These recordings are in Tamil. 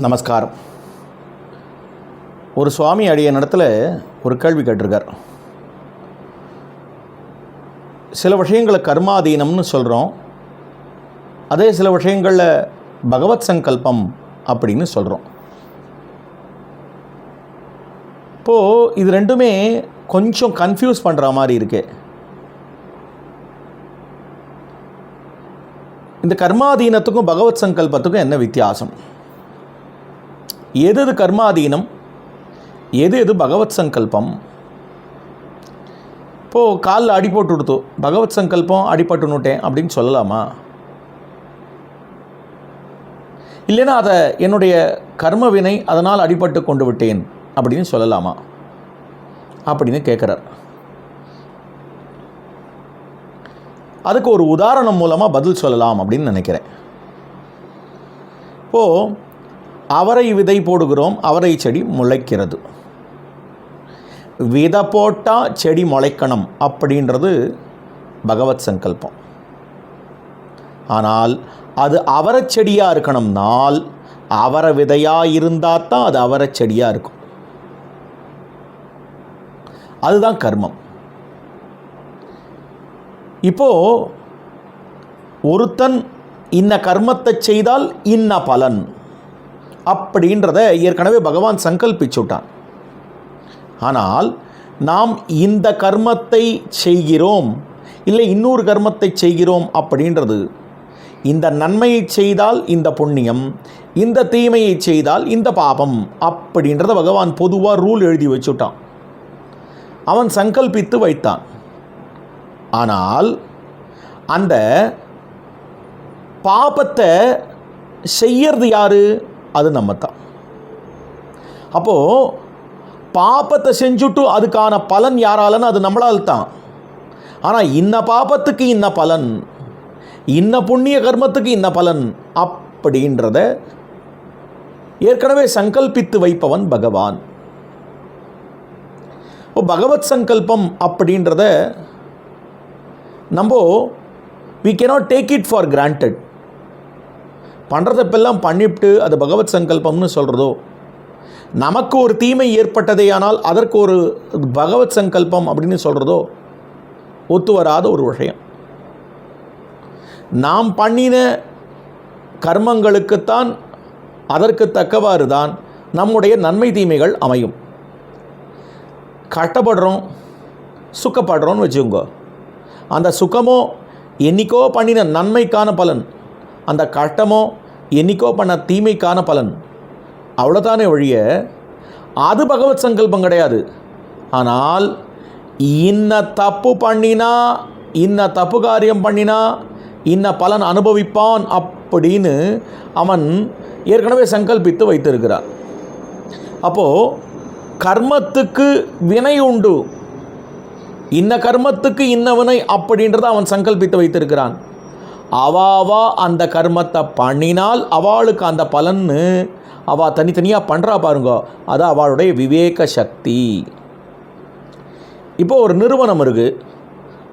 நமஸ்காரம். ஒரு சுவாமி அடிய இடத்துல ஒரு கேள்வி கேட்டிருக்கார். சில விஷயங்களை கர்மாதீனம்னு சொல்கிறோம், அதே சில விஷயங்களில் பகவத் சங்கல்பம் அப்படின்னு சொல்கிறோம். இப்போது இது ரெண்டுமே கொஞ்சம் கன்ஃபியூஸ் பண்ணுற மாதிரி இருக்கு. இந்த கர்மாதீனத்துக்கும் பகவத் சங்கல்பத்துக்கும் என்ன வித்தியாசம்? எது கர்மாதீனம், எது பகவத் சங்கல்பம்? இப்போது காலில் அடிபட்டு கொடுத்தோ பகவத் சங்கல்பம் அடிபட்டுனுட்டேன் அப்படின்னு சொல்லலாமா? இல்லைன்னா அதை என்னுடைய கர்ம வினை அதனால் அடிபட்டு கொண்டு விட்டேன் அப்படின்னு சொல்லலாமா அப்படின்னு கேட்குறார். அதுக்கு ஒரு உதாரணம் மூலமாக பதில் சொல்லலாம் அப்படின்னு நினைக்கிறேன். இப்போது அவரை விதை போடுகிறோம், அவரை செடி முளைக்கிறது. விதை போட்டால் செடி முளைக்கணும் அப்படின்றது பகவத் சங்கல்பம். ஆனால் அது அவரை செடியாக இருக்கணும்னால் அவரை விதையாக இருந்தால் தான் அது அவரை செடியாக இருக்கும். அதுதான் கர்மம். இப்போது ஒருத்தன் இன்ன கர்மத்தை செய்தால் இன்ன பலன் அப்படின்றத ஏற்கனவே பகவான் சங்கல்பிச்சுட்டான். ஆனால் நாம் இந்த கர்மத்தை செய்கிறோம், இல்லை இன்னொரு கர்மத்தை செய்கிறோம் அப்படின்றது, இந்த நன்மையை செய்தால் இந்த புண்ணியம், இந்த தீமையை செய்தால் இந்த பாபம் அப்படின்றத பகவான் பொதுவாக ரூல் எழுதி வச்சுட்டான். அவன் சங்கல்பித்து வைத்தான். ஆனால் அந்த பாபத்தை செய்யறது யாரு? அது நம்ம தான். அப்போது பாபத்தை செஞ்சுட்டு அதுக்கான பலன் யாராலன்னு அது நம்மளால் தான். ஆனால் இன்ன பாபத்துக்கு இன்ன பலன், இன்ன புண்ணிய கர்மத்துக்கு இன்ன பலன் அப்படின்றத ஏற்கனவே சங்கல்பித்து வைப்பவன் பகவான். பகவத் சங்கல்பம் அப்படின்றத நம்ம we cannot take it for granted. பண்ணுறதப்பெல்லாம் பண்ணிவிட்டு அது பகவத் சங்கல்பம்னு சொல்கிறதோ, நமக்கு ஒரு தீமை ஏற்பட்டதே ஆனால் அதற்கு ஒரு பகவத் சங்கல்பம் அப்படின்னு சொல்கிறதோ ஒத்து வராத ஒரு விஷயம். நாம் பண்ணின கர்மங்களுக்குத்தான் அதற்கு தக்கவாறு தான் நம்முடைய நன்மை தீமைகள் அமையும். கஷ்டப்படுறோம், சுக்கப்படுறோன்னு வச்சுக்கோங்க. அந்த சுகமோ என்னைக்கோ பண்ணின நன்மைக்கான பலன், அந்த கஷ்டமோ என்னைக்கோ பண்ண தீமைக்கான பலன். அவ்வளோதானே ஒழிய அது பகவத் சங்கல்பம் கிடையாது. ஆனால் இன்ன தப்பு பண்ணினா, இன்ன தப்பு காரியம் பண்ணினா இன்ன பலன் அனுபவிப்பான் அப்படின்னு அவன் ஏற்கனவே சங்கல்பித்து வைத்திருக்கிறான். அப்போது கர்மத்துக்கு வினை உண்டு, இன்ன கர்மத்துக்கு இன்ன வினை அப்படின்றத அவன் சங்கல்பித்து வைத்திருக்கிறான். அவாவா அந்த கர்மத்தை பண்ணினால் அவளுக்கு அந்த பலன்னு அவள் தனித்தனியாக பண்ணுறா பாருங்க. அது அவளுடைய விவேக சக்தி. இப்போது ஒரு நிறுவனம் இருக்குது,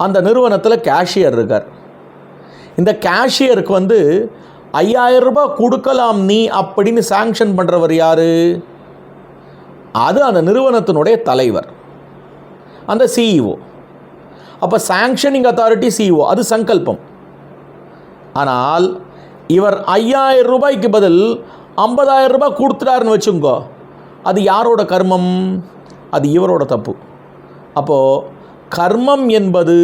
அந்த நிறுவனத்தில் கேஷியர் இருக்கார். இந்த கேஷியருக்கு 5000 ரூபாய் கொடுக்கலாம் நீ அப்படின்னு சாங்ஷன் பண்ணுறவர் யார்? அது அந்த நிறுவனத்தினுடைய தலைவர், அந்த சிஇஓ. அப்போ சாங்ஷனிங் அத்தாரிட்டி சிஇஓ, அது சங்கல்பம். ஆனால் இவர் 5000 ரூபாய்க்கு பதில் 50000 ரூபாய் கொடுத்துட்டாருன்னு வச்சுங்கோ, அது யாரோட கர்மம்? அது இவரோட தப்பு. அப்போது கர்மம் என்பது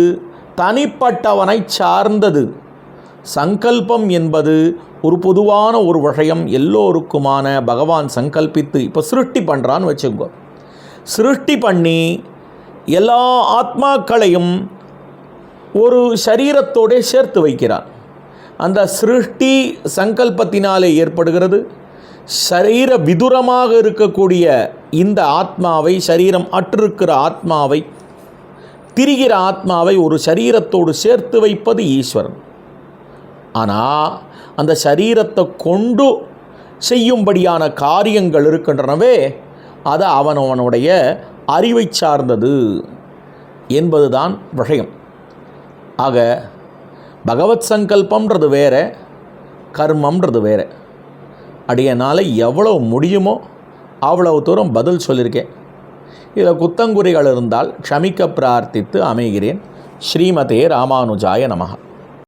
தனிப்பட்டவனை சார்ந்தது, சங்கல்பம் என்பது ஒரு பொதுவான ஒரு விஷயம், எல்லோருக்குமான. பகவான் சங்கல்பித்து இப்போ சிருஷ்டி பண்ணுறான்னு வச்சுங்கோ. சிருஷ்டி பண்ணி எல்லா ஆத்மாக்களையும் ஒரு சரீரத்தோடு சேர்த்து வைக்கிறான். அந்த சிருஷ்டி சங்கல்பத்தினாலே ஏற்படுகிறது. சரீர விதுரமாக இருக்கக்கூடிய இந்த ஆத்மாவை, சரீரம் அற்றிருக்கிற ஆத்மாவை, திரிகிற ஆத்மாவை ஒரு சரீரத்தோடு சேர்த்து வைப்பது ஈஸ்வரன். ஆனால் அந்த சரீரத்தை கொண்டு செய்யும்படியான காரியங்கள் இருக்கின்றனவே, அது அவனவனுடைய அறிவை சார்ந்தது என்பதுதான் விஷயம். ஆக பகவத் சங்கல்பம்ன்றது வேறு, கர்மம்ன்றது வேறு. அடியனால் எவ்வளோ முடியுமோ அவ்வளவு தூரம் பதில் சொல்லியிருக்கேன். இதில் குத்தங்குறைகள் இருந்தால் க்ஷமிக்க பிரார்த்தித்து அமைகிறேன். ஸ்ரீமதே ராமானுஜாய நமஹ.